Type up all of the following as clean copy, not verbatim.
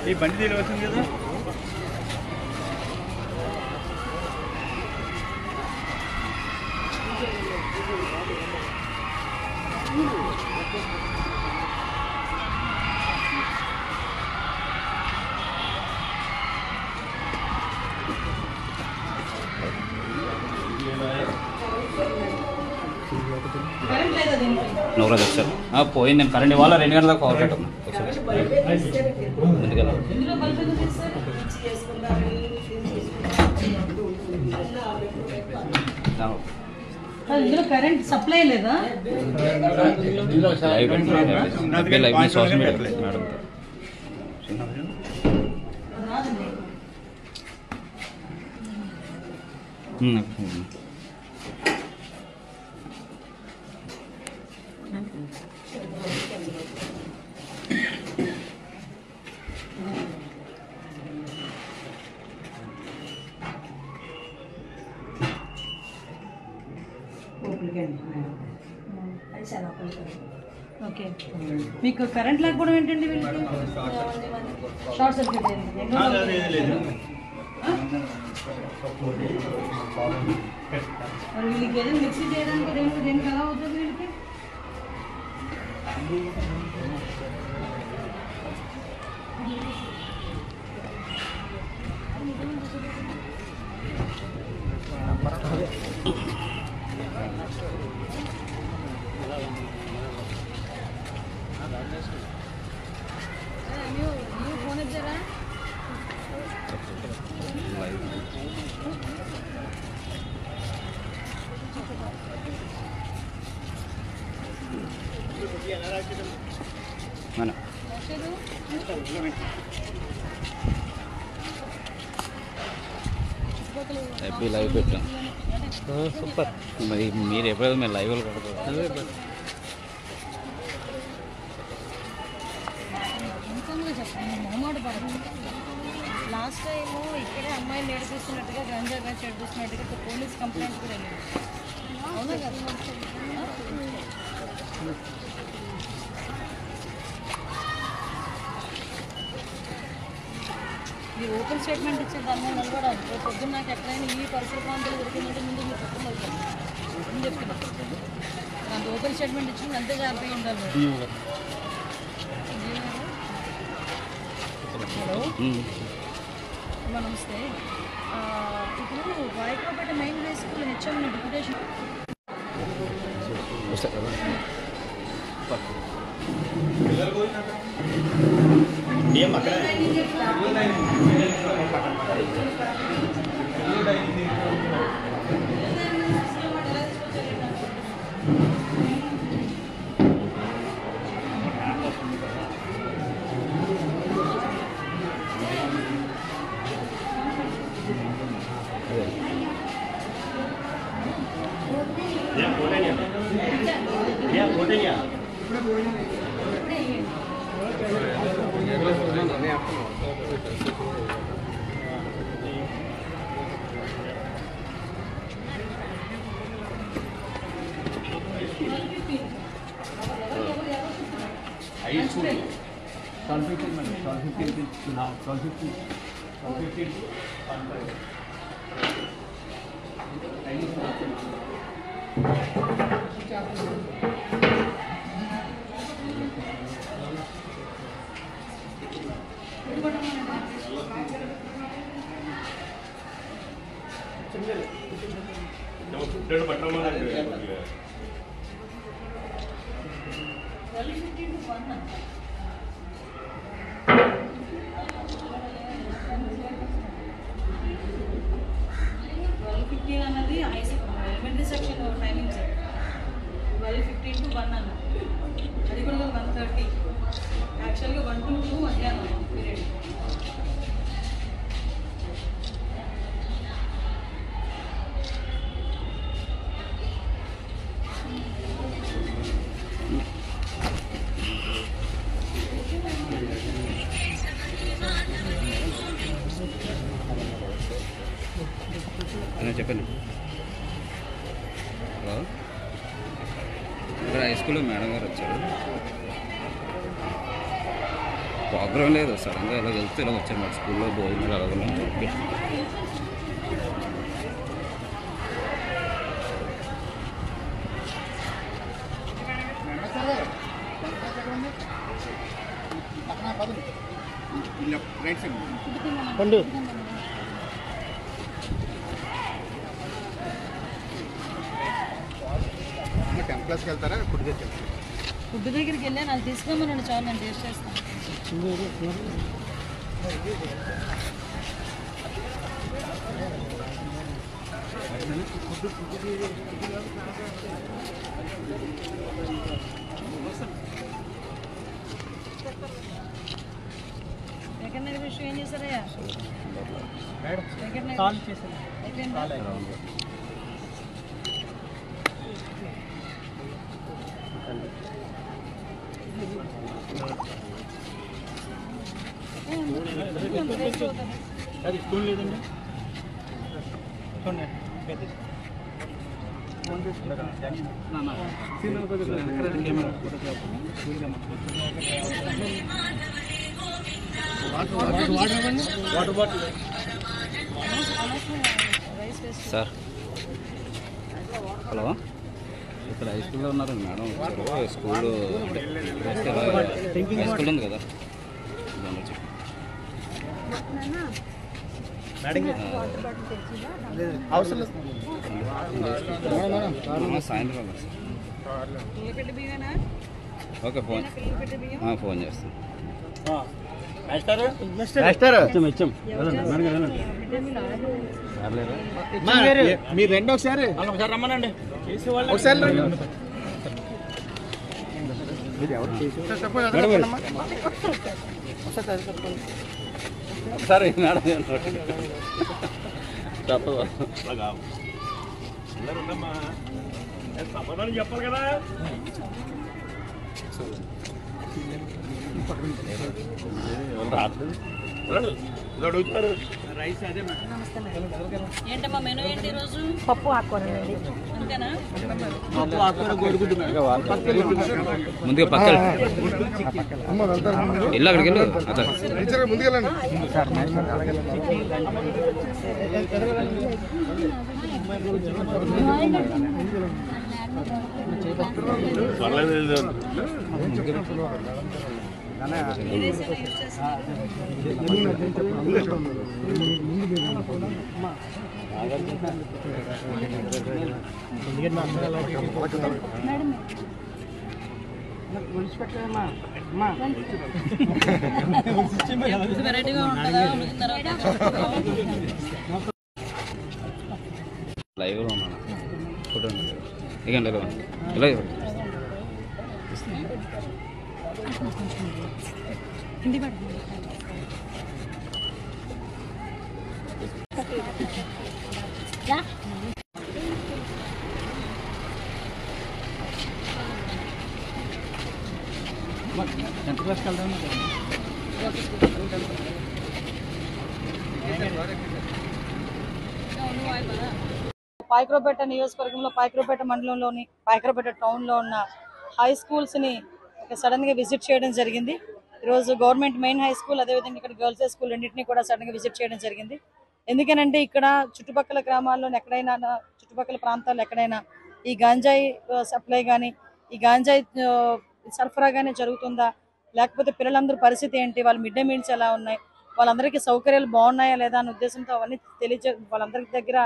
ఈ బండి తీరు వస్తుంది కదా. నూరా వచ్చారు పోయింది. నేను కరెంట్ ఇవ్వాలా 2 గంటల దాకా పవర్ కట్ ఇందులో కరెంట్ సప్లై లేదా? Social media madam okay. మీకు కరెంట్ లేకపోవడం ఏంటండి? వీళ్ళకి షార్ట్ సర్క్యూట్ అయింది. మరి వీళ్ళకి ఏదైనా మిక్సీ చేయడానికి దేనికి ఎలా అవుతుంది వీళ్ళకి? mana tapi live itu super mirip apa main live kalau last time ఇక్కడే అమ్మాయిని నేర్పిస్తున్నట్టుగా గంజాగా చేపిస్తున్నట్టుగా పోలీస్ కంప్లైంట్ కూడా వెళ్ళింది. అవునా కదా? మీరు ఓపెన్ స్టేట్మెంట్ ఇచ్చే దాని మీద నిలబడాలి. పొద్దున్న నాకు ఎక్కడైనా ఈ పరిసర ప్రాంతాలు దొరికిందంటే ముందు మీరు పక్కన వెళ్తాను చెప్తున్నాను. అంత ఓపెన్ స్టేట్మెంట్ ఇచ్చింది అంతే జాగ్రత్తగా ఉండాలి. హలో నమస్తే. ఇప్పుడు Vayikopeta main high school HM deputation అన్నది ఎలిమెంటరీ సెక్షన్ టైమింగ్స్ 12:15 to 1 అన్న. అది కూడా 1:30. యాక్చువల్గా 1 to 2 మధ్యాహ్నం పీరియడ్. చెప్పండి. హలో, ఇక్కడ హై స్కూల్లో మేడం గారు వచ్చారు. ప్రోగ్రామ్ లేదు, సడన్గా ఇలా వెళ్తే ఇలా వచ్చాను మరి స్కూల్లో భోజనాలు అలాగని చెప్పి. టెంపుల్స్కి వెళ్తారా ఫుడ్ దగ్గరికి వెళ్తారా? ఫుడ్ దగ్గరికి వెళ్ళి నాకు తీసుకోమని చాలు, నేను టేస్ట్ చేస్తాను. వెంకట నగర్ విషయం ఏం చేశారయ్యా? వెంకట నగర్ అయిపోయిందా? అది స్కూల్ లేదండి చూడండి. వాటర్ బాటిల్ సార్ హలో, ఇక్కడ హై స్కూల్లో ఉన్నారండి మేడం. వచ్చారు స్కూల్ హై స్కూల్ ఉంది కదా సాయంత్రం ఓకే ఫోన్ చేస్తాను. మీరు రెండు ఒకసారి రమ్మనండి. ఒకసారి సరే మేడం తప్పదు. చెప్పాలి కదా. ఏంటమ్మా మెనూ ఏంటి ఈరోజు? పప్పు ఆకుకూర అంతేనా? ముందుగా పక్కన ఇల్లు అక్కడికి వెళ్ళు. ముందుకెళ్ళండి. వెరైటీగా ఉంటుందా? లైవ్లో ఉన్నాను. ఫోటో ఇకండి ఇలా హిందీ టెన్త్ క్లాస్కి వెళ్దాం. పాయకరావుపేట నియోజకవర్గంలో పాయకరావుపేట మండలంలోని పాయకరావుపేట టౌన్లో ఉన్న హై స్కూల్స్ని సడన్గా విజిట్ చేయడం జరిగింది. ఈరోజు గవర్నమెంట్ మెయిన్ హై స్కూల్, అదేవిధంగా ఇక్కడ గర్ల్స్ హై స్కూల్ రెండింటినీ కూడా సడన్గా విజిట్ చేయడం జరిగింది. ఎందుకనంటే ఇక్కడ చుట్టుపక్కల గ్రామాల్లో ఎక్కడైనా, చుట్టుపక్కల ప్రాంతాల్లో ఎక్కడైనా ఈ గాంజాయి సప్లై కానీ, ఈ గాంజాయి సరఫరా కానీ జరుగుతుందా, లేకపోతే పిల్లలందరూ పరిస్థితి ఏంటి, వాళ్ళ మిడ్ డే మీల్స్ ఎలా ఉన్నాయి, వాళ్ళందరికీ సౌకర్యాలు బాగున్నాయా లేదా అనే ఉద్దేశంతో అవన్నీ వాళ్ళందరి దగ్గర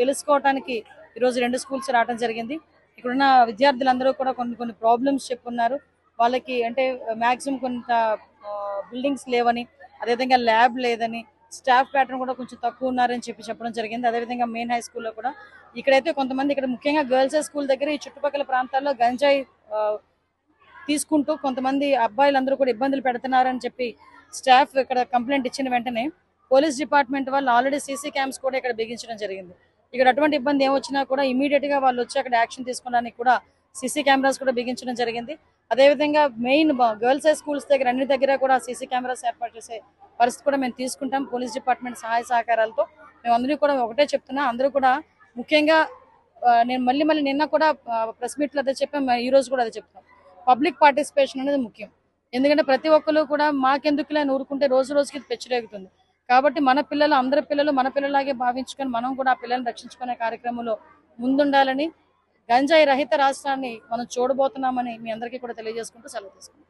తెలుసుకోవడానికి ఈరోజు రెండు స్కూల్స్ రావడం జరిగింది. ఇక్కడున్న విద్యార్థులందరూ కూడా కొన్ని ప్రాబ్లమ్స్ చెప్పున్నారు. వాళ్ళకి అంటే మ్యాక్సిమం కొంత బిల్డింగ్స్ లేవని, అదేవిధంగా ల్యాబ్ లేదని, స్టాఫ్ ప్యాటర్న్ కూడా కొంచెం తక్కువ ఉన్నారని చెప్పడం జరిగింది. అదేవిధంగా మెయిన్ హై స్కూల్లో కూడా ఇక్కడైతే కొంతమంది, ఇక్కడ ముఖ్యంగా గర్ల్స్ హై స్కూల్ దగ్గర ఈ చుట్టుపక్కల ప్రాంతాల్లో గంజాయి తీసుకుంటూ కొంతమంది అబ్బాయిలందరూ కూడా ఇబ్బందులు పెడుతున్నారని చెప్పి స్టాఫ్ ఇక్కడ కంప్లైంట్ ఇచ్చిన వెంటనే పోలీస్ డిపార్ట్మెంట్ వాళ్ళు ఆల్రెడీ సీసీ క్యామ్స్ కూడా ఇక్కడ బిగించడం జరిగింది. ఇక్కడ అటువంటి ఇబ్బంది ఏమొచ్చినా కూడా ఇమీడియట్ గా వాళ్ళు వచ్చి అక్కడ యాక్షన్ తీసుకోవడానికి కూడా సీసీ కెమెరాస్ కూడా బిగించడం జరిగింది. అదేవిధంగా మెయిన్ గర్ల్స్ హై స్కూల్స్ దగ్గర అన్ని దగ్గర కూడా సీసీ కెమెరాస్ ఏర్పాటు చేసే పరిస్థితి కూడా మేము తీసుకుంటాం. పోలీస్ డిపార్ట్మెంట్ సహాయ సహకారాలతో మేము అందరూ కూడా ఒకటే చెప్తున్నా, అందరూ కూడా ముఖ్యంగా నేను మళ్ళీ నిన్న కూడా ప్రెస్ మీట్లో అదే చెప్పాం, ఈ రోజు కూడా అదే చెప్తాం, పబ్లిక్ పార్టిసిపేషన్ అనేది ముఖ్యం. ఎందుకంటే ప్రతి ఒక్కరు కూడా మాకెందుకులే అని ఊరుకుంటే రోజు రోజుకి ఇది పెచ్చురేగుతుంది. కాబట్టి మన పిల్లలు, అందరి పిల్లలు మన పిల్లలాగే భావించుకొని మనం కూడా ఆ పిల్లల్ని రక్షించుకునే కార్యక్రమంలో ముందుండాలని, గంజాయి రహిత రాష్ట్రాన్ని మనం చూడబోతున్నామని మీ అందరికీ కూడా తెలియజేసుకుంటూ సెలవు తీసుకుంటాం.